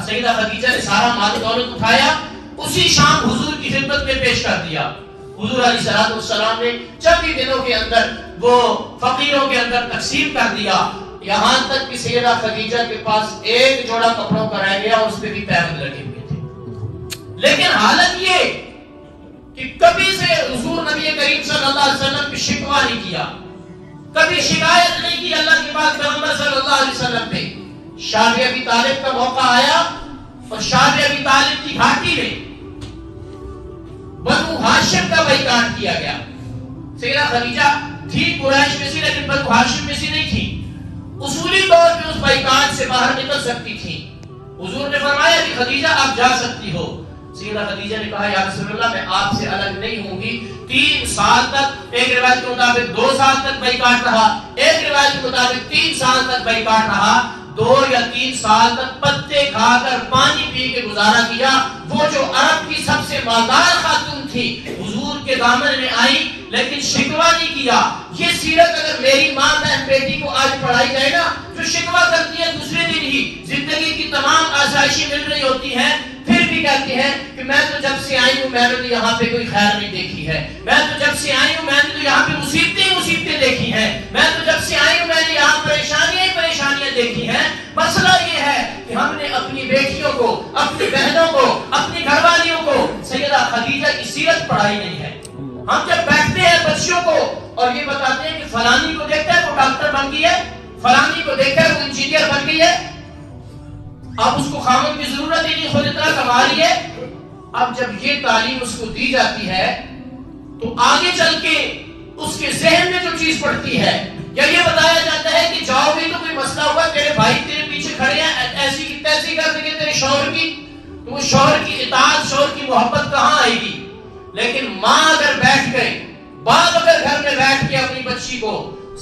سیدہ خدیجہ نے سارا مال دولت اٹھایا، اسی شام حضور کی خدمت میں پیش کر دیا۔ حضور علیہ السلام نے چند ہی دنوں کے اندر وہ فقیروں کے اندر تقسیم کر دیا، یہاں تک کہ سیدہ خدیجہ کے پاس ایک جوڑا کپڑوں کا رہ گیا اور اس پہ بھی پیبند لگے ہوئے تھے۔ لیکن حالت یہ کہ کبھی سے حضور نبی کریم صلی اللہ علیہ وسلم کی شکوہ نہیں کیا، کبھی شکایت نہیں کی اللہ کے پاک پیغمبر صلی اللہ علیہ وسلم پہ۔ شاہ ابی طالب کا موقع آیا اور شاہ ابی طالب کی گھاٹی میں بنو ہاشم کا بائیکاٹ کیا گیا۔ سیدہ خدیجہ تھی قریش میں سی لیکن بنو ہاشم میں سی نہیں تھی، اصولی طور پہ اس بائیکاٹ سے باہر نکل سکتی تھی۔ حضور نے فرمایا کہ خدیجہ آپ جا سکتی ہو۔ سیدہ خدیجہ نے کہا یا رسول اللہ میں آپ سے الگ نہیں ہوں گی۔ 3 سال تک، ایک روایت کے مطابق 2 سال تک بائیکاٹ رہا، ایک روایت کے مطابق 3 سال تک بائیکاٹ رہا۔ 2 یا 3 سال تک پتے کھا کر پانی پی کے گزارا کیا۔ وہ جو عرب کی سب سے مالدار خاتون تھی حضور کے دامن میں آئی لیکن شکوہ نہیں کیا۔ یہ سیرت اگر میری ماں بہن بیٹی کو آج پڑھائی جائے نا، جو شکوہ کرتی ہے دوسرے دن ہی زندگی کی تمام آسائشیں مل رہی ہوتی ہیں، پھر بھی کہتی ہیں کہ میں تو جب سے آئی ہوں میں نے تو یہاں پہ کوئی خیر نہیں دیکھی ہے، میں تو جب سے آئی ہوں میں نے تو یہاں پہ مصیبتیں دیکھی ہیں، میں تو جب سے آئی ہوں میں نے یہاں پریشانیاں دیکھی ہیں۔ مسئلہ یہ ہے کہ ہم نے اپنی بیٹیوں کو، اپنی بہنوں کو، اپنی گھر والیوں کو سیدہ خدیجہ کی سیرت پڑھائی نہیں ہے۔ ہم جب بیٹھتے ہیں بچیوں کو اور یہ بتاتے ہیں کہ فلانی کو دیکھتا ہے وہ ڈاکٹر بن گئی ہے، فلانی کو دیکھتا ہے وہ انجینئر بن گئی ہے، اب اس کو خامن کی ضرورت ہی نہیں، خود اتنا کما رہی ہے۔ اب جب یہ تعلیم اس کو دی جاتی ہے تو آگے چل کے اس کے ذہن میں جو چیز پڑتی ہے یا یہ بتایا جاتا ہے کہ جاؤ گی تو کوئی مسئلہ ہوا، تیرے بھائی تیرے پیچھے کھڑے ہیں ایسی کی تیسی کر دیں گے تیرے شوہر کی، تو وہ شوہر کی اطاعت، شوہر کی محبت کہاں آئے گی؟ لیکن ماں اگر بیٹھ گئے، باپ اگر گھر میں بیٹھ کے اپنی بچی کو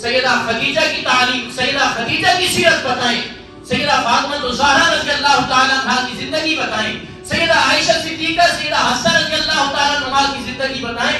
سیدہ خدیجہ کی تعلیم، سیدہ خدیجہ کی سیرت بتائیں، سیدہ فاطمہ الزہرا رضی اللہ تعالیٰ عنہا کی زندگی بتائیں، سیدہ عائشہ صدیقہ، سیدہ حفصہ رضی اللہ تعالیٰ عنہا کی زندگی بتائیں،